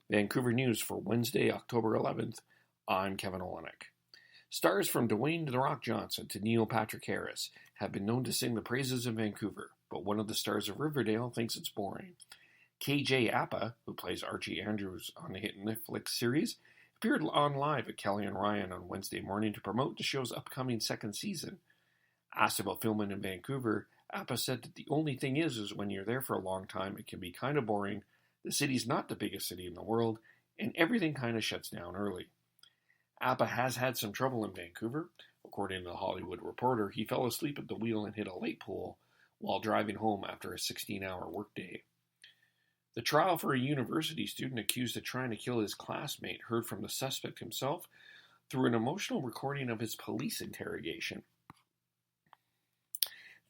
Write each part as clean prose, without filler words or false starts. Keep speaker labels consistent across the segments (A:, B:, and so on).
A: Vancouver News for Wednesday, October 11th. I'm Kevin Olenek. Stars from Dwayne "The Rock" Johnson to Neil Patrick Harris have been known to sing the praises of Vancouver, but one of the stars of Riverdale thinks it's boring. KJ Apa, who plays Archie Andrews on the hit Netflix series, appeared on live at Kelly and Ryan on Wednesday morning to promote the show's upcoming second season. Asked about filming in Vancouver, Apa said that the only thing is when you're there for a long time, it can be kind of boring. The city's not the biggest city in the world, and everything kind of shuts down early. Apa has had some trouble in Vancouver. According to the Hollywood Reporter, he fell asleep at the wheel and hit a lake pool while driving home after a 16-hour workday. The trial for a university student accused of trying to kill his classmate heard from the suspect himself through an emotional recording of his police interrogation.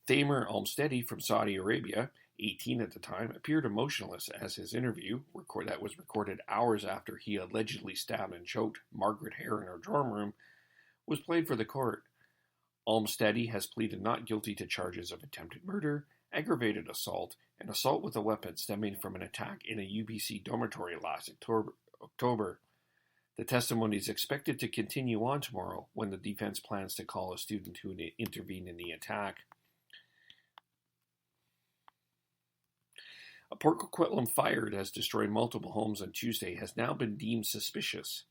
A: Thamer Almsteady from Saudi Arabia, 18 at the time, appeared emotionless as his interview, that was recorded hours after he allegedly stabbed and choked Margaret Hare in her dorm room, was played for the court. Almsteady has pleaded not guilty to charges of attempted murder, aggravated assault, and assault with a weapon stemming from an attack in a UBC dormitory last October. The testimony is expected to continue on tomorrow when the defense plans to call a student who intervened in the attack. A Port Coquitlam fire that has destroyed multiple homes on Tuesday has now been deemed suspicious.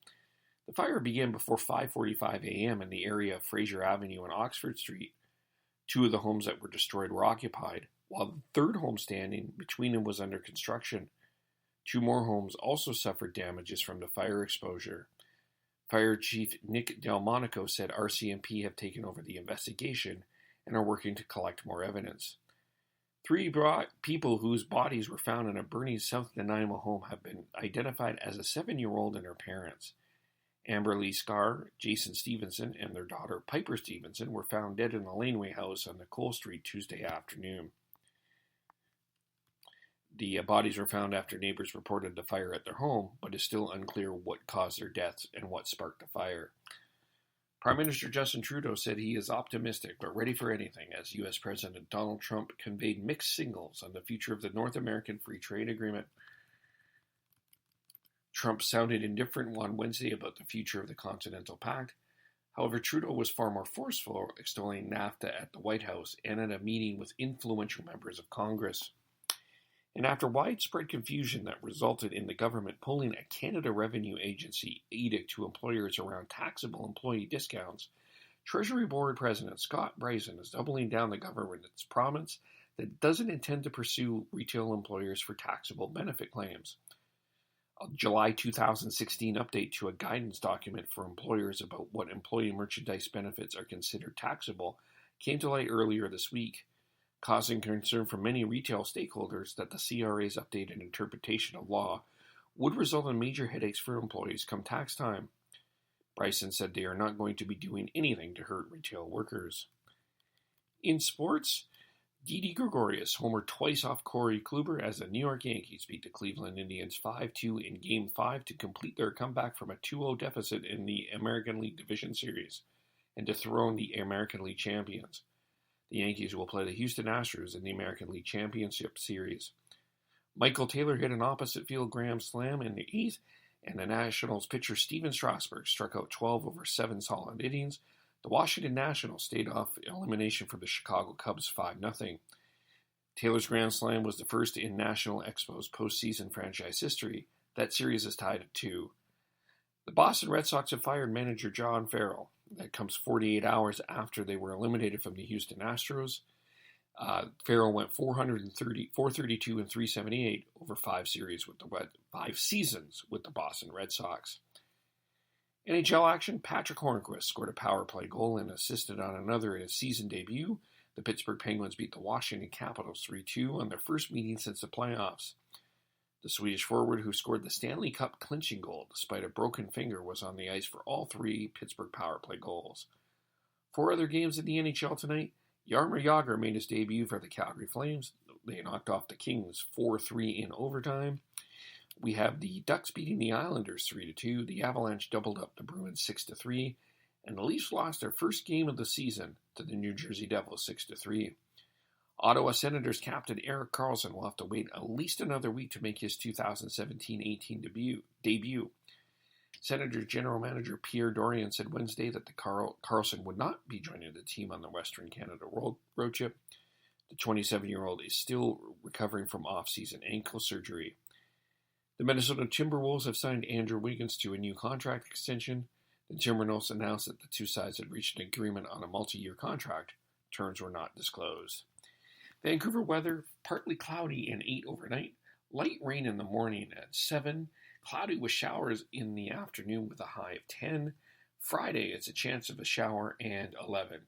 A: The fire began before 5:45 a.m. in the area of Fraser Avenue and Oxford Street. Two of the homes that were destroyed were occupied, while the third home standing between them was under construction. Two more homes also suffered damages from the fire exposure. Fire Chief Nick Delmonico said RCMP have taken over the investigation and are working to collect more evidence. Three people whose bodies were found in a burning South Nanaimo home have been identified as a 7-year-old and her parents. Amber Lee Scarr, Jason Stevenson, and their daughter Piper Stevenson were found dead in a laneway house on Nicole Street Tuesday afternoon. The bodies were found after neighbors reported the fire at their home, but it's still unclear what caused their deaths and what sparked the fire. Prime Minister Justin Trudeau said he is optimistic but ready for anything as U.S. President Donald Trump conveyed mixed signals on the future of the North American Free Trade Agreement. Trump sounded indifferent on Wednesday about the future of the Continental Pact. However, Trudeau was far more forceful, extolling NAFTA at the White House and at a meeting with influential members of Congress. And after widespread confusion that resulted in the government pulling a Canada Revenue Agency edict to employers around taxable employee discounts, Treasury Board President Scott Bryson is doubling down the government's promise that it doesn't intend to pursue retail employers for taxable benefit claims. A July 2016 update to a guidance document for employers about what employee merchandise benefits are considered taxable came to light earlier this week, causing concern from many retail stakeholders that the CRA's updated interpretation of law would result in major headaches for employees come tax time. Bryson said they are not going to be doing anything to hurt retail workers. In sports, Didi Gregorius homered twice off Corey Kluber as the New York Yankees beat the Cleveland Indians 5-2 in Game 5 to complete their comeback from a 2-0 deficit in the American League Division Series and dethrone the American League champions. The Yankees will play the Houston Astros in the American League Championship Series. Michael Taylor hit an opposite field grand slam in the 8th, and the Nationals pitcher Steven Strasburg struck out 12 over 7 solid innings. The Washington Nationals stayed off elimination from the Chicago Cubs 5-0. Taylor's grand slam was the first in National Expo's postseason franchise history. That series is tied at 2. The Boston Red Sox have fired manager John Farrell. That comes 48 hours after they were eliminated from the Houston Astros. Farrell went 432 and 378 over 5 seasons with the Boston Red Sox. NHL action: Patrick Hornqvist scored a power play goal and assisted on another in his season debut. The Pittsburgh Penguins beat the Washington Capitals 3-2 on their first meeting since the playoffs. The Swedish forward who scored the Stanley Cup clinching goal despite a broken finger was on the ice for all 3 Pittsburgh power play goals. 4 other games in the NHL tonight. Jaromir Jagr made his debut for the Calgary Flames. They knocked off the Kings 4-3 in overtime. We have the Ducks beating the Islanders 3-2. The Avalanche doubled up the Bruins 6-3. And the Leafs lost their first game of the season to the New Jersey Devils 6-3. Ottawa Senators captain Erik Karlsson will have to wait at least another week to make his 2017-18 debut. Senators General Manager Pierre Dorion said Wednesday that Karlsson would not be joining the team on the Western Canada road trip. The 27-year-old is still recovering from off-season ankle surgery. The Minnesota Timberwolves have signed Andrew Wiggins to a new contract extension. The Timberwolves announced that the two sides had reached an agreement on a multi-year contract. Terms were not disclosed. Vancouver weather, partly cloudy and 8 overnight. Light rain in the morning at 7. Cloudy with showers in the afternoon with a high of 10. Friday, it's a chance of a shower and 11.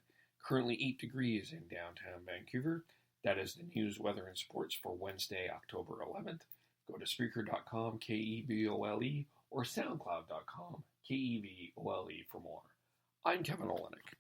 A: Currently 8 degrees in downtown Vancouver. That is the news, weather, and sports for Wednesday, October 11th. Go to Spreaker.com, KEVOLE, or SoundCloud.com, KEVOLE for more. I'm Kevin Olenek.